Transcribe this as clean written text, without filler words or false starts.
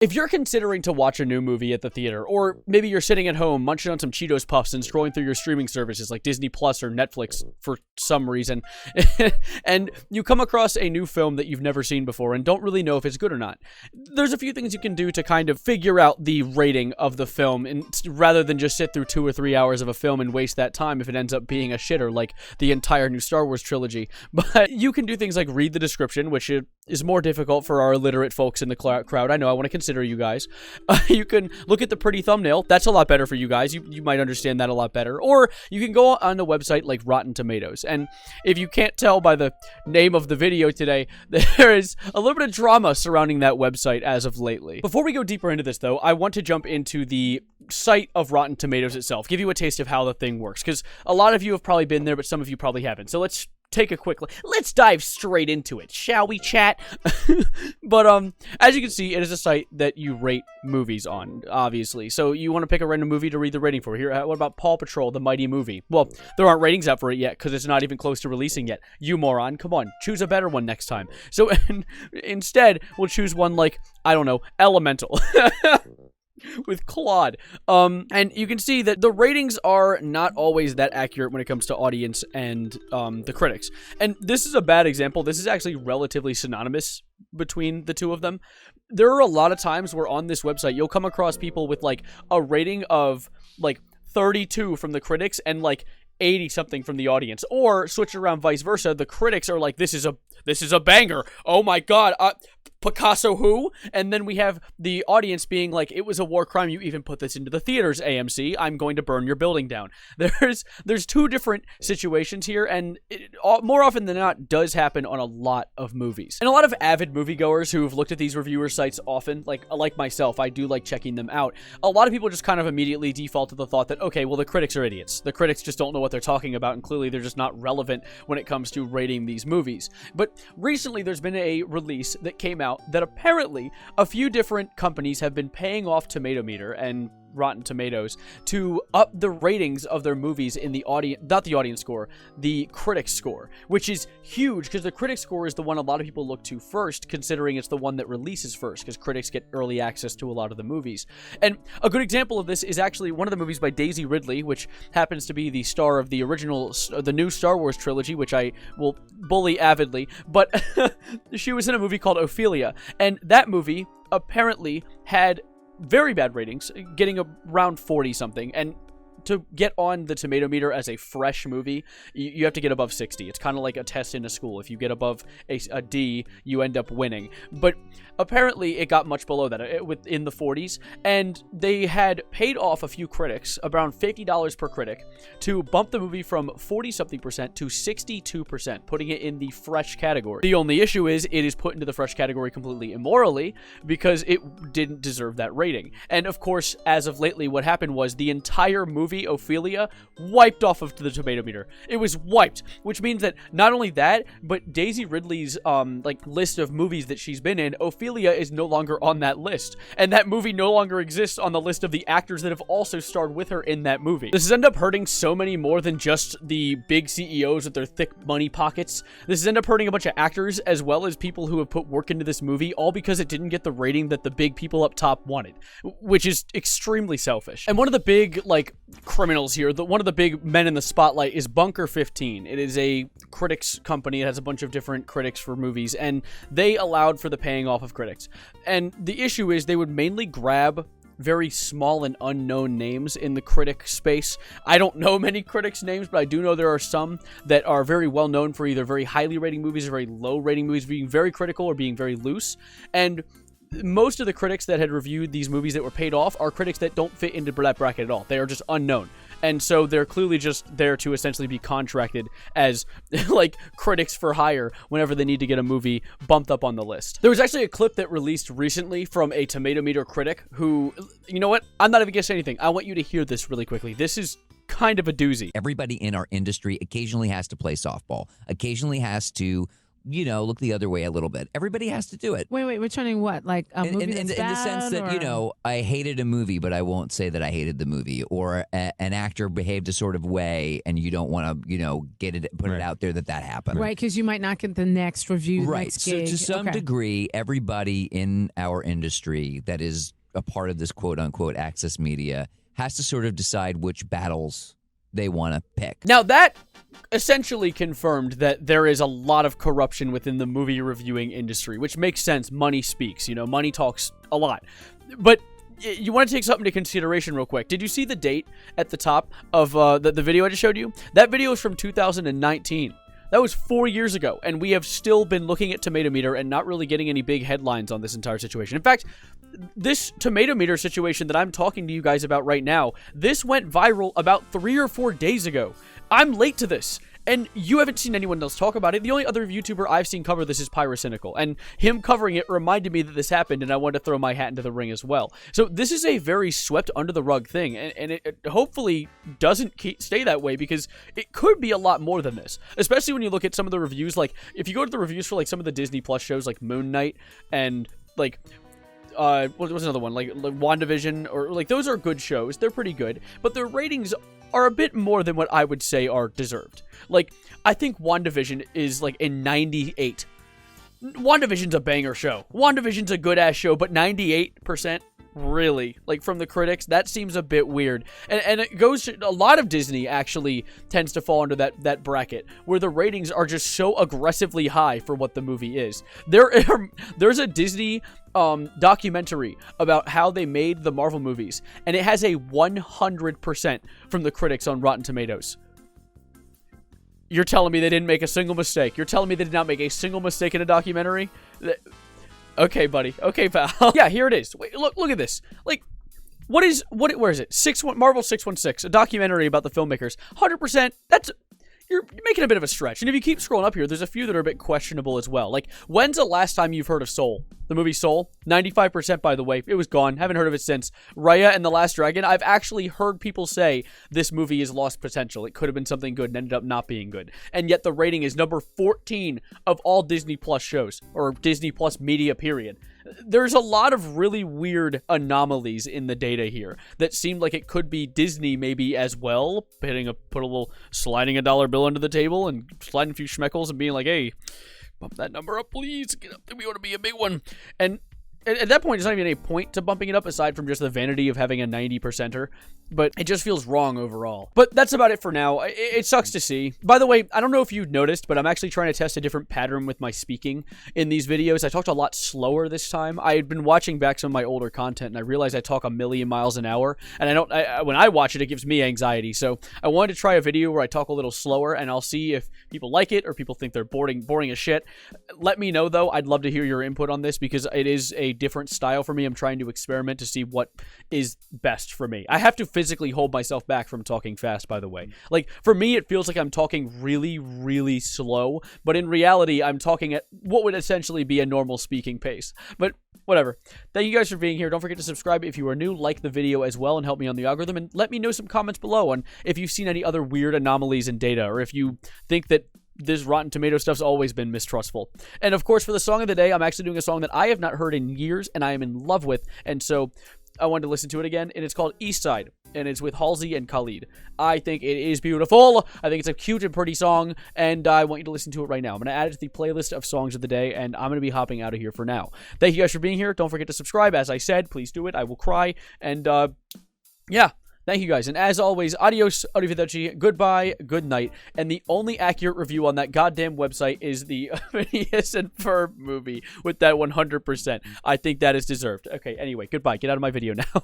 If you're considering to watch a new movie at the theater, or maybe you're sitting at home munching on some Cheetos Puffs and scrolling through your streaming services like Disney Plus or Netflix for some reason, and you come across a new film that you've never seen before and don't really know if it's good or not, there's a few things you can do to kind of figure out the rating of the film, and rather than just sit through 2 or 3 hours of a film and waste that time if it ends up being a shitter like the entire new Star Wars trilogy. But you can do things like read the description, which is more difficult for our illiterate folks in the crowd. I know, I want to consider you guys. You can look at the pretty thumbnail. That's a lot better for you guys. You might understand that a lot better. Or you can go on a website like Rotten Tomatoes. And if you can't tell by the name of the video today, there is a little bit of drama surrounding that website as of lately. Before we go deeper into this, though, I want to jump into the site of Rotten Tomatoes itself, give you a taste of how the thing works, because a lot of you have probably been there, but some of you probably haven't. So let's take a quick look. Let's dive straight into it, shall we, chat? But as you can see, it is a site that you rate movies on, obviously. So you want to pick a random movie to read the rating for. Here, what about Paw Patrol, the Mighty Movie? Well, there aren't ratings out for it yet because it's not even close to releasing yet. You moron, come on, choose a better one next time. So instead, we'll choose one like, I don't know, Elemental. With Claude. And you can see that the ratings are not always that accurate when it comes to audience and the critics. And this is a bad example. This is actually relatively synonymous between the two of them. There are a lot of times where on this website, you'll come across people with like a rating of like 32 from the critics and like 80 something from the audience, or switch around vice versa. The critics are like, this is a banger. Oh my God. Picasso who? And then we have the audience being like, it was a war crime. You even put this into the theaters, AMC. I'm going to burn your building down. There's two different situations here, and it, more often than not, does happen on a lot of movies. And a lot of avid moviegoers who've looked at these reviewer sites often, like myself, I do like checking them out. A lot of people just kind of immediately default to the thought that, okay, well, the critics are idiots. The critics just don't know what they're talking about, and clearly they're just not relevant when it comes to rating these movies. But recently, there's been a release that came out that apparently a few different companies have been paying off Tomatometer and Rotten Tomatoes to up the ratings of their movies in the audience, not the audience score, the critics score, which is huge because the critics score is the one a lot of people look to first, considering it's the one that releases first because critics get early access to a lot of the movies. And a good example of this is actually one of the movies by Daisy Ridley, which happens to be the star of the new Star Wars trilogy, which I will bully avidly, but she was in a movie called Ophelia, and that movie apparently had very bad ratings, getting around 40 something, and to get on the Tomatometer as a fresh movie, you have to get above 60. It's kind of like a test in a school. If you get above a D, you end up winning. But apparently, it got much below that, in the 40s, and they had paid off a few critics, around $50 per critic, to bump the movie from 40-something% to 62%, putting it in the fresh category. The only issue is it is put into the fresh category completely immorally because it didn't deserve that rating. And of course, as of lately, what happened was the entire movie Ophelia wiped off of the Tomatometer. It was wiped, which means that not only that, but Daisy Ridley's list of movies that she's been in, Ophelia is no longer on that list, and that movie no longer exists on the list of the actors that have also starred with her in that movie. This has ended up hurting so many more than just the big CEOs with their thick money pockets. This has ended up hurting a bunch of actors as well as people who have put work into this movie, all because it didn't get the rating that the big people up top wanted, which is extremely selfish. And one of the big criminals here, one of the big men in the spotlight is Bunker 15. It is a critics company. It has a bunch of different critics for movies, and they allowed for the paying off of critics. And the issue is they would mainly grab very small and unknown names in the critic space. I don't know many critics' names, but I do know there are some that are very well known for either very highly rating movies or very low rating movies, being very critical or being very loose. And most of the critics that had reviewed these movies that were paid off are critics that don't fit into that bracket at all. They are just unknown. And so they're clearly just there to essentially be contracted as like critics for hire whenever they need to get a movie bumped up on the list. There was actually a clip that released recently from a Tomatometer critic who, you know what? I'm not even going to say anything. I want you to hear this really quickly. This is kind of a doozy. Everybody in our industry occasionally has to play softball, occasionally has to look the other way a little bit. Everybody has to do it. Wait, returning what? Like a movie in that's the sense that, or... I hated a movie, but I won't say that I hated the movie, or an actor behaved a sort of way and you don't want to, put it out there that happened. Right, because you might not get the next review, Right. next So gig. to some degree, everybody in our industry that is a part of this quote unquote access media has to sort of decide which battles they want to pick. Now, that essentially confirmed that there is a lot of corruption within the movie reviewing industry, which makes sense. Money speaks. Money talks a lot. But you want to take something into consideration real quick. Did you see the date at the top of the video I just showed you? That video is from 2019. That was 4 years ago, and we have still been looking at Tomato Meter and not really getting any big headlines on this entire situation. In fact, this Tomato Meter situation that I'm talking to you guys about right now, this went viral about 3 or 4 days ago. I'm late to this, and you haven't seen anyone else talk about it. The only other YouTuber I've seen cover this is Pyrocynical, and him covering it reminded me that this happened, and I wanted to throw my hat into the ring as well. So this is a very swept under the rug thing, and it hopefully doesn't stay that way, because it could be a lot more than this, especially when you look at some of the reviews. Like, if you go to the reviews for like some of the Disney Plus shows like Moon Knight and like what was another one, like WandaVision, or like, those are good shows, they're pretty good, but their ratings are a bit more than what I would say are deserved. Like, I think WandaVision is like a 98. WandaVision's a banger show. WandaVision's a good-ass show, but 98%? Really? Like, from the critics? That seems a bit weird. And it goes to, a lot of Disney actually tends to fall under that bracket, where the ratings are just so aggressively high for what the movie is. There's a Disney documentary about how they made the Marvel movies, and it has a 100% from the critics on Rotten Tomatoes. You're telling me they didn't make a single mistake? You're telling me they did not make a single mistake in a documentary? Okay, buddy. Okay, pal. Yeah, here it is. Wait, look at this. Like, where is it? Marvel 616, a documentary about the filmmakers. 100%. You're making a bit of a stretch. And if you keep scrolling up here, there's a few that are a bit questionable as well. Like, when's the last time you've heard of Soul? The movie Soul? 95%, by the way. It was gone. Haven't heard of it since. Raya and the Last Dragon. I've actually heard people say this movie has lost potential. It could have been something good and ended up not being good. And yet the rating is number 14 of all Disney Plus shows, or Disney Plus media, period. There's a lot of really weird anomalies in the data here that seem like it could be Disney maybe as well, sliding a dollar bill under the table and sliding a few schmeckles and being like, hey, bump that number up, please. Get up there. We want to be a big one. And at that point, there's not even any point to bumping it up aside from just the vanity of having a 90%er. But it just feels wrong overall. But that's about it for now. It sucks to see. By the way, I don't know if you noticed, but I'm actually trying to test a different pattern with my speaking in these videos. I talked a lot slower this time. I had been watching back some of my older content, and I realized I talk a million miles an hour. And when I watch it, it gives me anxiety. So I wanted to try a video where I talk a little slower, and I'll see if people like it or people think they're boring as shit. Let me know, though. I'd love to hear your input on this, because it is a different style for me. I'm trying to experiment to see what is best for me. I have to physically hold myself back from talking fast, by the way. Like, for me, it feels like I'm talking really, really slow, but in reality, I'm talking at what would essentially be a normal speaking pace. But whatever. Thank you guys for being here. Don't forget to subscribe if you are new, like the video as well, and help me on the algorithm, and let me know some comments below on if you've seen any other weird anomalies in data, or if you think that this Rotten Tomato stuff's always been mistrustful. And of course, for the song of the day, I'm actually doing a song that I have not heard in years, and I am in love with, and so I wanted to listen to it again, and it's called East Side, and it's with Halsey and Khalid. I think it is beautiful. I think it's a cute and pretty song, and I want you to listen to it right now. I'm going to add it to the playlist of songs of the day, and I'm going to be hopping out of here for now. Thank you guys for being here. Don't forget to subscribe. As I said, please do it. I will cry, and yeah. Thank you guys, and as always, adios, arrivederci, goodbye, good night, and the only accurate review on that goddamn website is the Phineas and Ferb movie with that 100%. I think that is deserved. Okay, anyway, goodbye. Get out of my video now.